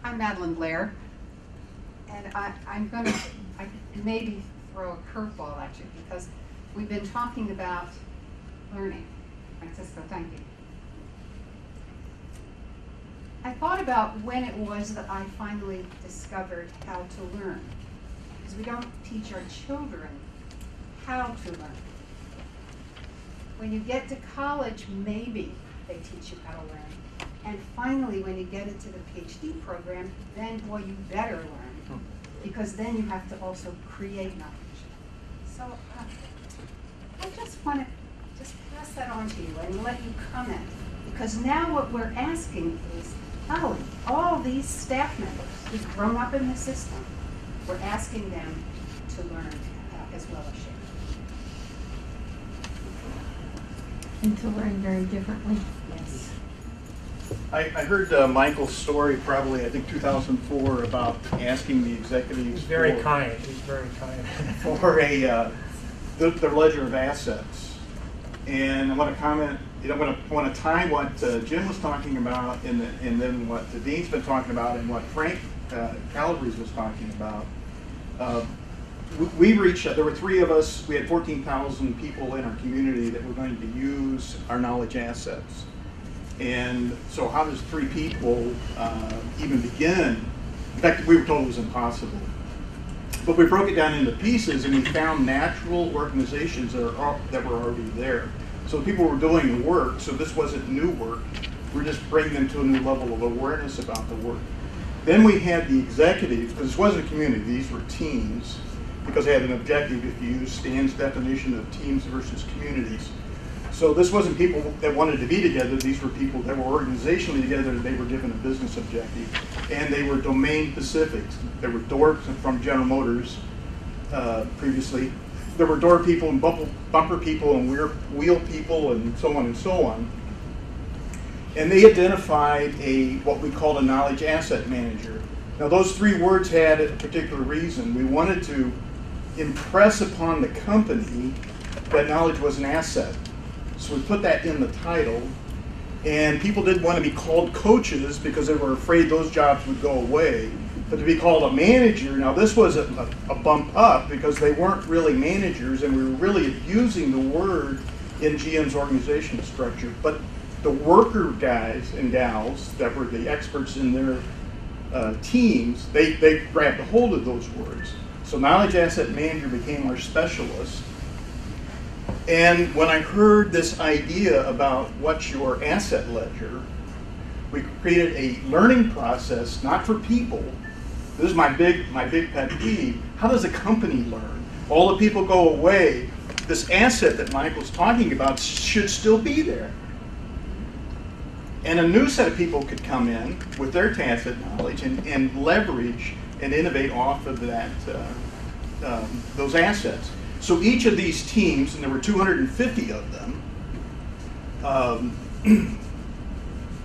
I'm Madeline Blair, and I'm going to maybe throw a curveball at you because we've been talking about learning. Francisco, thank you. I thought about when it was that I finally discovered how to learn, because we don't teach our children how to learn. When you get to college, maybe they teach you how to learn. And finally, when you get into the PhD program, then, boy, you better learn, because then you have to also create knowledge. So I just want to just pass that on to you and let you comment, because now what we're asking is, oh, all these staff members who've grown up in the system, we're asking them to learn as well as share. And to learn very differently. Yes. I heard Michael's story probably, I think 2004, about asking the executives. He's very kind. He's very kind. For their ledger of assets. And I want to comment, I want to tie what Jim was talking about and then what the Dean's been talking about and what Frank Calabrese was talking about. We reached, there were 3 of us, we had 14,000 people in our community that were going to use our knowledge assets. And so how does 3 people even begin? In fact, we were told it was impossible. But we broke it down into pieces and we found natural organizations that were already there. So people were doing the work, so this wasn't new work. We're just bringing them to a new level of awareness about the work. Then we had the executives, because this wasn't a community, these were teams, because they had an objective if you use Stan's definition of teams versus communities. So this wasn't people that wanted to be together, these were people that were organizationally together and they were given a business objective. And they were domain specific. There were door from General Motors previously. There were door people and bumper people and wheel people and so on and so on. And they identified what we called a knowledge asset manager. Now those 3 words had a particular reason. We wanted to impress upon the company that knowledge was an asset. So we put that in the title. And people didn't want to be called coaches because they were afraid those jobs would go away. But to be called a manager, now this was a bump up because they weren't really managers and we were really abusing the word in GM's organization structure. But the worker guys and gals that were the experts in their teams, they grabbed a hold of those words. So knowledge asset manager became our specialist. And when I heard this idea about what's your asset ledger, we created a learning process, not for people. This is my big pet peeve. How does a company learn? All the people go away. This asset that Michael's talking about should still be there. And a new set of people could come in with their tacit knowledge and leverage and innovate off of that, those assets. So each of these teams, and there were 250 of them,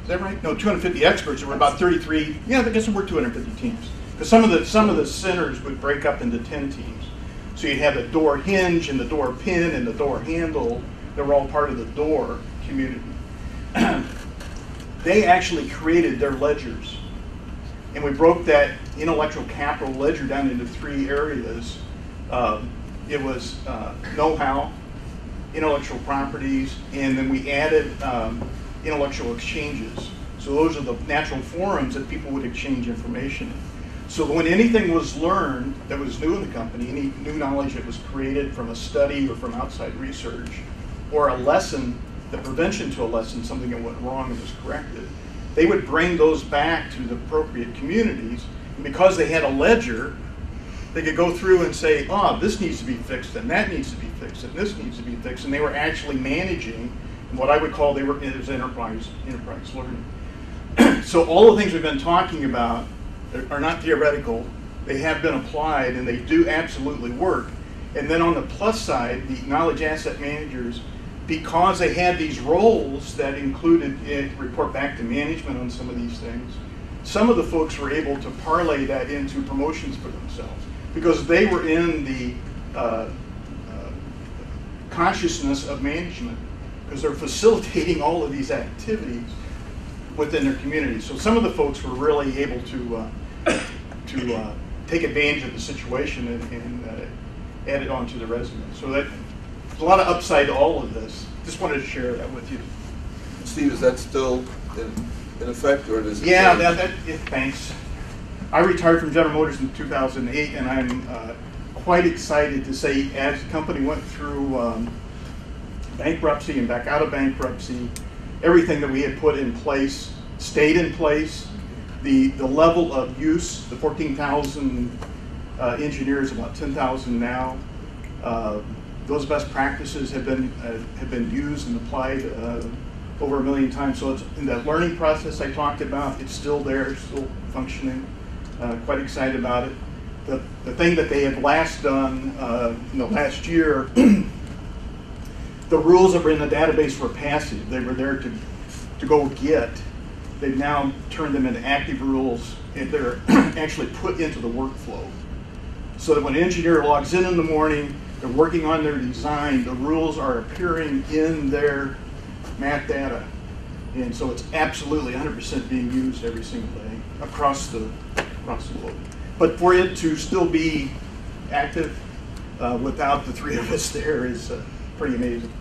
is that right? No, 250 experts. There were about 33. Yeah, I guess there were 250 teams. Because some of the centers would break up into 10 teams. So you'd have the door hinge and the door pin and the door handle. They were all part of the door community. They actually created their ledgers. And we broke that intellectual capital ledger down into 3 areas. It was know-how, intellectual properties, and then we added intellectual exchanges. So those are the natural forums that people would exchange information in. So when anything was learned that was new in the company, any new knowledge that was created from a study or from outside research, or a lesson, the prevention to a lesson, something that went wrong and was corrected, they would bring those back to the appropriate communities. And because they had a ledger, they could go through and say, oh, this needs to be fixed, and that needs to be fixed, and this needs to be fixed. And they were actually managing what I would call it was enterprise learning. So all the things we've been talking about are not theoretical. They have been applied, and they do absolutely work. And then on the plus side, the knowledge asset managers, because they had these roles that included report back to management on some of these things, some of the folks were able to parlay that into promotions for themselves because they were in the consciousness of management because they're facilitating all of these activities. within their community. So some of the folks were really able to take advantage of the situation and add it onto the resume. So that there's a lot of upside to all of this. Just wanted to share that with you. Steve, is that still in effect, or does it? Yeah, thanks. I retired from General Motors in 2008, and I'm quite excited to say, as the company went through bankruptcy and back out of bankruptcy, everything that we had put in place stayed in place. The level of use, the 14,000 engineers, about 10,000 now. Those best practices have been used and applied over 1 million times. So it's in that learning process I talked about. It's still there, still functioning. Quite excited about it. The thing that they had last done in the last year, the rules that were in the database were passive. They were there to go get. They've now turned them into active rules, and they're actually put into the workflow. So that when an engineer logs in the morning, they're working on their design, the rules are appearing in their math data. And so it's absolutely 100% being used every single day across the globe. But for it to still be active without the three of us there is pretty amazing.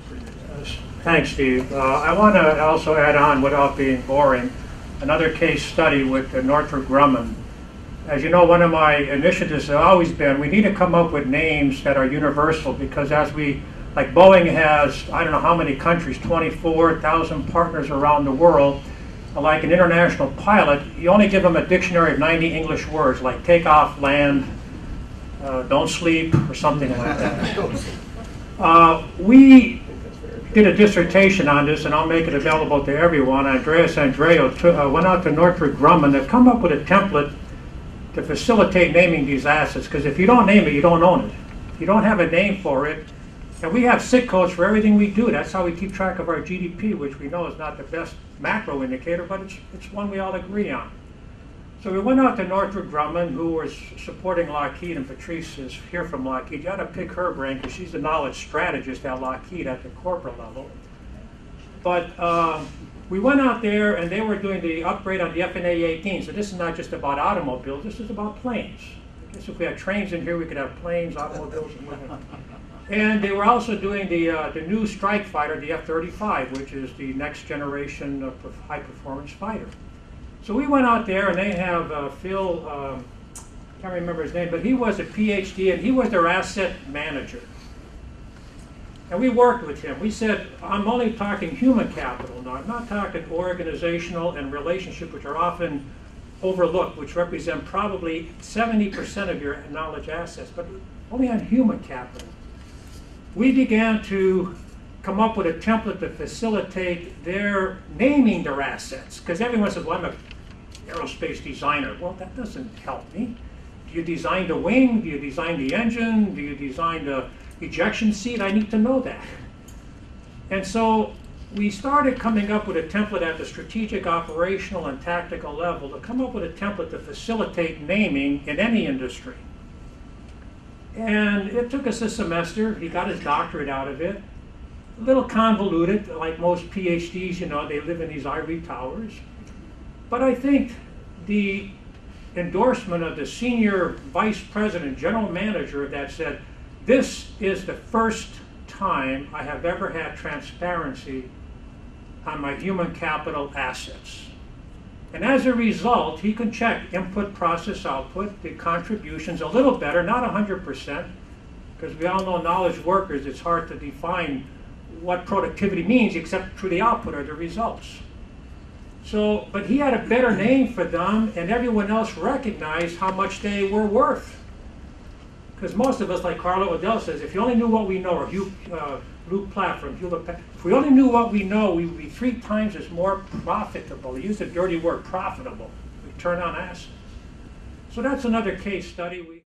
Thanks, Steve. I want to also add on, without being boring, another case study with Northrop Grumman. As you know, one of my initiatives has always been, we need to come up with names that are universal, because like Boeing has, I don't know how many countries, 24,000 partners around the world. Like an international pilot, you only give them a dictionary of 90 English words, like take off, land, don't sleep, or something like that. We did a dissertation on this, and I'll make it available to everyone. Andreas Andreo went out to Northrop Grumman to come up with a template to facilitate naming these assets, because if you don't name it, you don't own it. If you don't have a name for it, and we have SIC codes for everything we do. That's how we keep track of our GDP, which we know is not the best macro indicator, but it's one we all agree on. So we went out to Northrop Grumman, who was supporting Lockheed, and Patrice is here from Lockheed. You ought to pick her brain, because she's the knowledge strategist at Lockheed at the corporate level. But we went out there, and they were doing the upgrade on the FNA-18. So this is not just about automobiles, this is about planes. I guess if we had trains in here, we could have planes, automobiles, and whatnot. And they were also doing the new strike fighter, the F-35, which is the next generation of high-performance fighter. So we went out there, and they have Phil, can't remember his name, but he was a PhD, and he was their asset manager. And we worked with him. We said, I'm only talking human capital now. I'm not talking organizational and relationship, which are often overlooked, which represent probably 70% of your knowledge assets, but only on human capital. We began to come up with a template to facilitate their naming their assets. Because everyone says, well, I'm an aerospace designer. Well, that doesn't help me. Do you design the wing? Do you design the engine? Do you design the ejection seat? I need to know that. And so we started coming up with a template at the strategic, operational, and tactical level to come up with a template to facilitate naming in any industry. And it took us a semester. He got his doctorate out of it. A little convoluted, like most PhDs, you know, they live in these ivory towers. But I think the endorsement of the senior vice president, general manager, that said, this is the first time I have ever had transparency on my human capital assets. And as a result, he can check input, process, output, the contributions a little better, not 100%, because we all know knowledge workers, it's hard to define what productivity means except through the output or the results. So, but he had a better name for them, and everyone else recognized how much they were worth. Because most of us, like Carlo Odell says, if you only knew what we know, or Luke Platt from Hewlett Packard, if we only knew what we know, we would be 3 times as more profitable. He used a dirty word, profitable, return on assets. So that's another case study.